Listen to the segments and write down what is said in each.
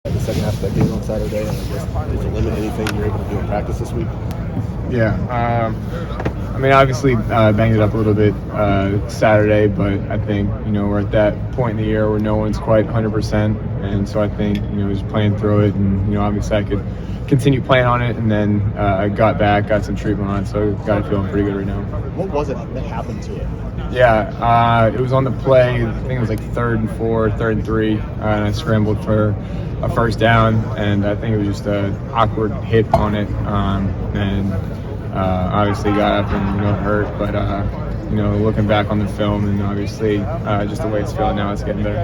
The second half of that game on Saturday, and I guess is the limit anything you're able to do in practice this week? Yeah, I mean, obviously banged it up a little bit Saturday, but I think we're at that point in the year where no one's quite 100%, and so I think just playing through it, and obviously I could continue playing on it, and then I got some treatment on it, so got it feeling pretty good right now. What was it that happened to it? Yeah, it was on the play. I think it was like 3rd and 4, 3rd and 3, and I scrambled for a first down, and I think it was just an awkward hit on it, and obviously got up and it hurt, but looking back on the film and obviously just the way it's feeling now, it's getting better.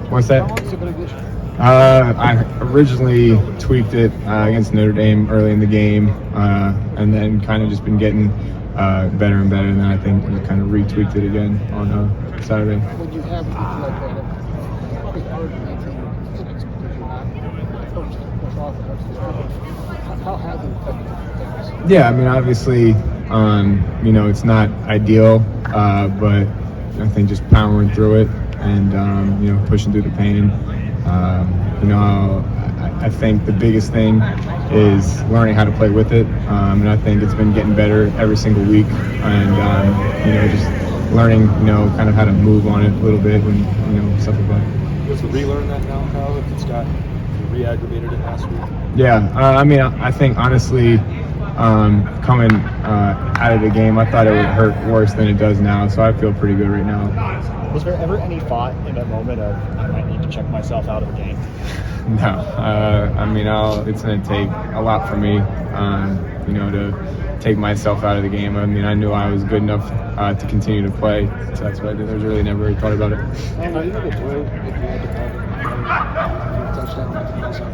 What's that? I originally tweaked it against Notre Dame early in the game, and then kind of just been getting better and better, and then I think we kind of retweaked it again on Saturday. When you have a like that, it's probably hard to maintain physics because you're not coached as often as how has it affected things? Yeah, I mean, obviously, it's not ideal, but I think just powering through it and pushing through the pain. I think the biggest thing is learning how to play with it, and I think it's been getting better every single week, and just learning, kind of how to move on it a little bit and stuff like that. Was to relearn that now, Kyle? If it's got re-aggravated it last week? Yeah, I mean, I think honestly, coming out of the game, I thought it would hurt worse than it does now, so I feel pretty good right now. Was there ever any thought in that moment of I might need to check myself out of the game? No, I mean, it's going to take a lot for me, to take myself out of the game. I mean, I knew I was good enough to continue to play, so that's what I did. I really never really thought about it. Are you able to throw if you had to call it a touchdown, like you also do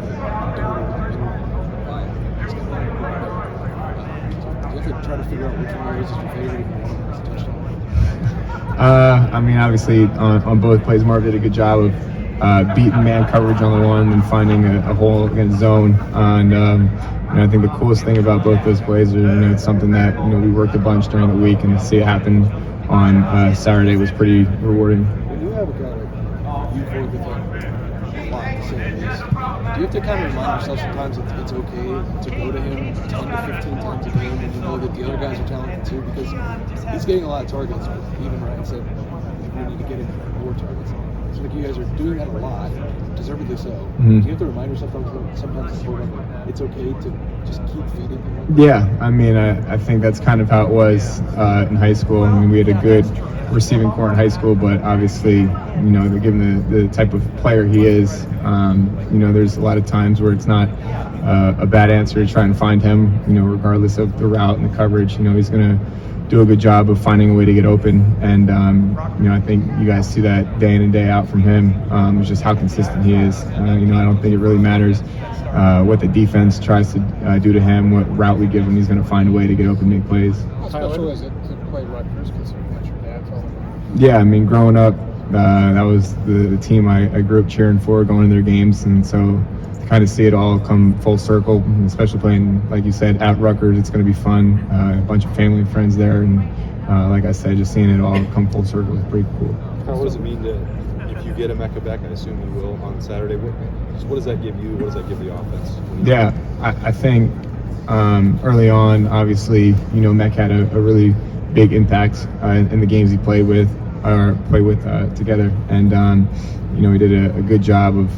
you have to try to figure out which one is your favorite if you want to touchdown? I mean, obviously, on both plays, Marv did a good job of beating man coverage on the one and finding a hole against zone. And I think the coolest thing about both those plays is, it's something that we worked a bunch during the week, and to see it happen on Saturday was pretty rewarding. When you have a guy like you played with a lot to say the least, do you have to kind of remind yourself sometimes that it's okay to go to him 10 to 15 times a game and you know that the other guys are talented too, because he's getting a lot of targets, but even Ryan said we need to get him more targets. So like you guys are doing that a lot, deservedly so. Mm-hmm. Do you have to remind yourself sometimes it's okay to just keep feeding him? Yeah, I mean, I think that's kind of how it was in high school. I mean, we had a good receiving core in high school, but obviously, given the type of player he is, there's a lot of times where it's not a bad answer to try and find him, regardless of the route and the coverage. He's going to do a good job of finding a way to get open, and I think you guys see that day in and day out from him. It's just how consistent he is. I don't think it really matters what the defense tries to do to him, what route we give him. He's going to find a way to get open and make plays. How special is it to play Rutgers, considering that's your dad's all about? Yeah, I mean, growing up, that was the team I grew up cheering for, going to their games, and so to kind of see it all come full circle, especially playing, like you said, at Rutgers, it's going to be fun. A bunch of family and friends there, and like I said, just seeing it all come full circle is pretty cool. What does it mean if you get Emeka back? I assume you will on Saturday. What does that give you? What does that give the offense? Yeah, I think early on, obviously, Mech had a really big impact in the games he played with together, and he did a good job of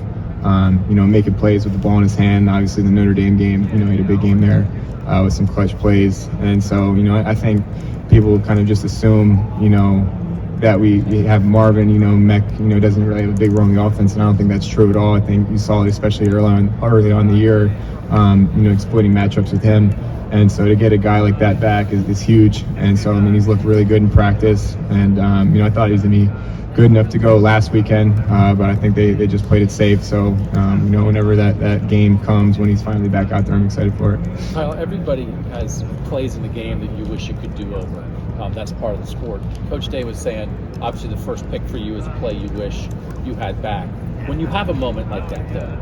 making plays with the ball in his hand. Obviously, the Notre Dame game, he had a big game there with some clutch plays, and so I think people kind of just assume that we have Marvin, Mech, doesn't really have a big role in the offense, and I don't think that's true at all. I think you saw it especially early on in the year, exploiting matchups with him. And so to get a guy like that back is huge. And so, I mean, he's looked really good in practice. And, I thought he was going to be good enough to go last weekend, but I think they just played it safe. So, whenever that game comes, when he's finally back out there, I'm excited for it. Kyle, everybody has plays in the game that you wish you could do over. That's part of the sport. Coach Day was saying, obviously, the first pick for you is a play you wish you had back. When you have a moment like that, though,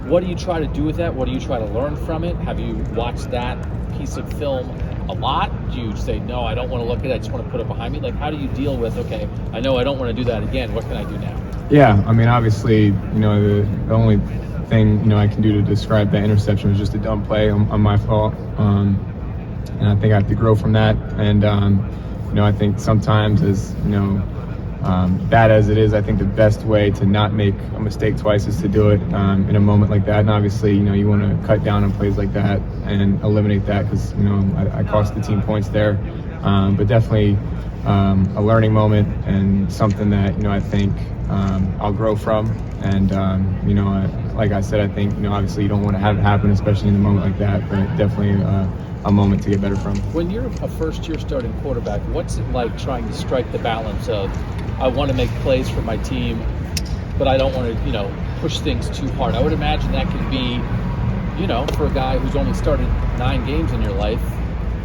what do you try to do with that? What do you try to learn from it? Have you watched that piece of film a lot? Do you say, no, I don't want to look at it, I just want to put it behind me? Like, how do you deal with, okay, I know I don't want to do that again, what can I do now? Yeah, I mean, obviously, the only thing, I can do to describe that interception was just a dumb play on my fault. And I think I have to grow from that. And, I think sometimes bad as it is, I think the best way to not make a mistake twice is to do it in a moment like that. And obviously, you want to cut down on plays like that and eliminate that because, I cost the team points there. But definitely a learning moment and something that, I think I'll grow from. And, like I said, I think, obviously you don't want to have it happen, especially in a moment like that, but definitely a moment to get better from. When you're a first-year starting quarterback, what's it like trying to strike the balance of I want to make plays for my team, but I don't want to, push things too hard? I would imagine that can be, for a guy who's only started 9 games in your life,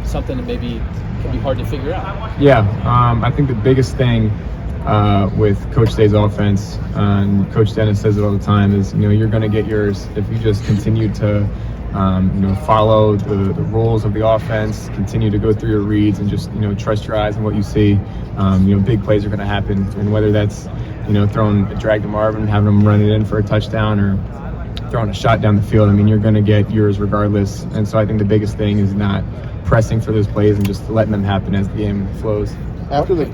something that maybe can be hard to figure out. Yeah, I think the biggest thing with Coach Day's offense, and Coach Dennis says it all the time, is you're going to get yours if you just continue to follow the rules of the offense, continue to go through your reads, and just trust your eyes and what you see. Big plays are going to happen, and whether that's throwing a drag to Marvin, having him run it in for a touchdown, or throwing a shot down the field, I mean, you're going to get yours regardless. And so I think the biggest thing is not pressing for those plays and just letting them happen as the game flows. After the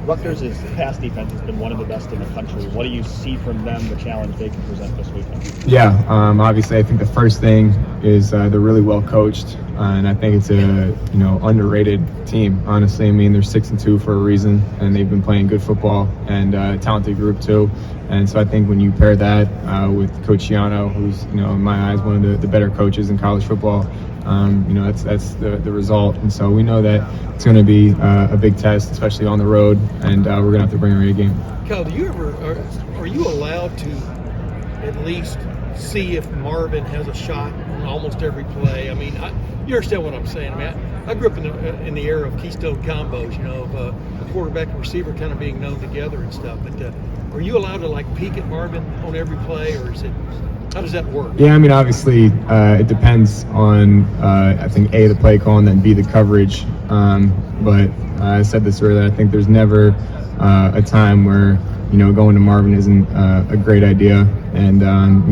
Rutgers' pass defense has been one of the best in the country. What do you see from them, the challenge they can present this weekend? Yeah, obviously I think the first thing is they're really well coached, and I think it's a underrated team. Honestly, I mean, they're 6-2 for a reason, and they've been playing good football and a talented group too. And so I think when you pair that with Coach Shiano, who's in my eyes one of the better coaches in college football, that's the result. And so we know that it's going to be a big test, especially on the road, and we're going to have to bring our A game. Kyle, are you allowed to at least see if Marvin has a shot on almost every play? I mean, you understand what I'm saying? I mean, I grew up in the era of Keystone combos, of a quarterback and receiver kind of being known together and stuff. But are you allowed to peek at Marvin on every play, or is it? How does that work? Yeah, I mean, obviously, it depends on, I think, A, the play call, and then B, the coverage. But I said this earlier, I think there's never a time where, going to Marvin isn't a great idea. And,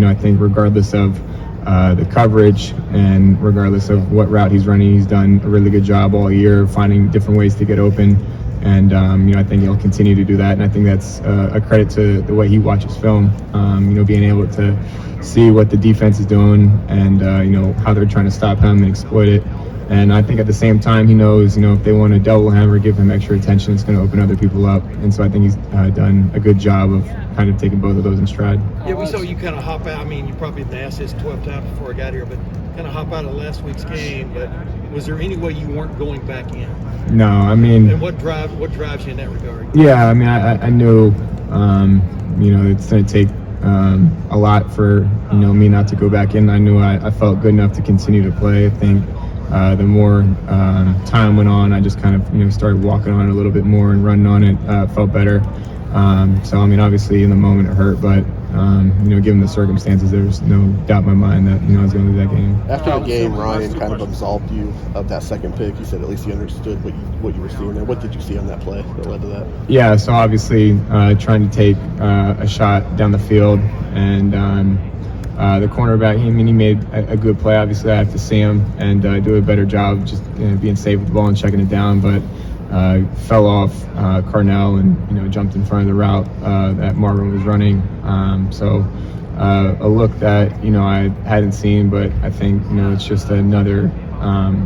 I think regardless of the coverage and regardless of what route he's running, he's done a really good job all year finding different ways to get open. And, I think he'll continue to do that. And I think that's a credit to the way he watches film, being able to see what the defense is doing and, how they're trying to stop him and exploit it. And I think at the same time, he knows, if they want to double him or give him extra attention, it's going to open other people up. And so I think he's done a good job of kind of taking both of those in stride. Yeah, we saw you kind of hop out. I mean, you probably been asked this 12 times before I got here, but kind of hop out of last week's game. But was there any way you weren't going back in? No, I mean. And what drives you in that regard? Yeah, I mean, I knew, it's going to take a lot for, me not to go back in. I knew I felt good enough to continue to play. I think the more time went on, I just kind of, started walking on it a little bit more and running on it, felt better. So, I mean, obviously in the moment it hurt, but, given the circumstances, there's no doubt in my mind that, I was going to lose that game. After the game, Ryan kind of absolved you of that second pick. He said at least he understood what you were seeing there. What did you see on that play that led to that? Yeah, so obviously trying to take a shot down the field, and the cornerback, he made a good play. Obviously, I have to see him and do a better job just being safe with the ball and checking it down, but fell off Carnell and jumped in front of the route that Marvin was running. So a look that I hadn't seen, but I think it's just another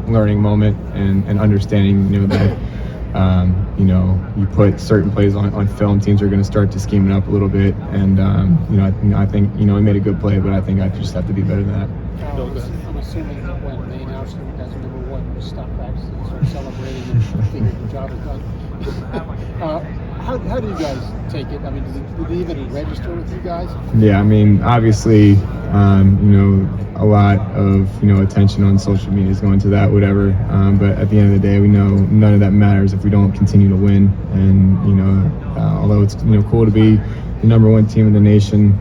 learning moment and understanding that you put certain plays on film, teams are going to start to scheme it up a little bit, and I think I made a good play, but I think I just have to be better than that. I'm assuming that when they announced you guys number one, you stopped practicing and started celebrating and figured the job was done. How do you guys take it? I mean, did it even register with you guys? Yeah, I mean, obviously, a lot of attention on social media is going to that, whatever. But at the end of the day, we know none of that matters if we don't continue to win. And although it's cool to be the number one team in the nation,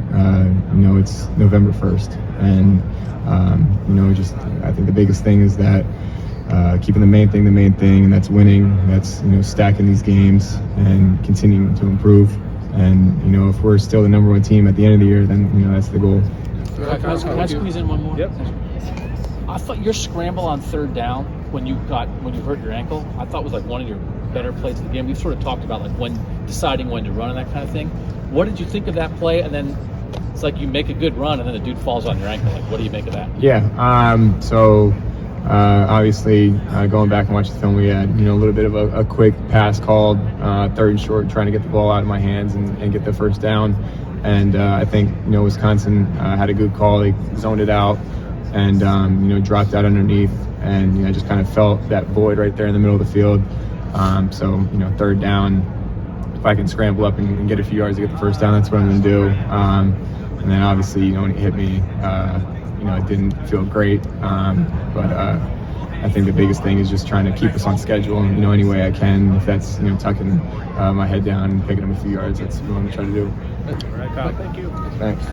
it's November 1st, and just I think the biggest thing is that keeping the main thing, and that's winning. That's stacking these games and continuing to improve. And if we're still the #1 team at the end of the year, then that's the goal. Can I squeeze in one more? Yep. I thought your scramble on third down when you hurt your ankle, I thought was like one of your better plays of the game. We've sort of talked about like when deciding when to run and that kind of thing. What did you think of that play? And then it's like you make a good run and then the dude falls on your ankle. Like, what do you make of that? Yeah. So obviously, going back and watching the film, we had a little bit of a quick pass called, 3rd and short, trying to get the ball out of my hands and get the first down. And I think Wisconsin had a good call. They zoned it out and dropped out underneath, and I just kind of felt that void right there in the middle of the field. So 3rd down, if I can scramble up and get a few yards to get the first down, that's what I'm going to do. And then obviously, when it hit me, it didn't feel great. But I think the biggest thing is just trying to keep us on schedule, any way I can. If that's tucking my head down and picking up a few yards, that's what I'm going to try to do. All right, Kyle. Thank you. Thanks.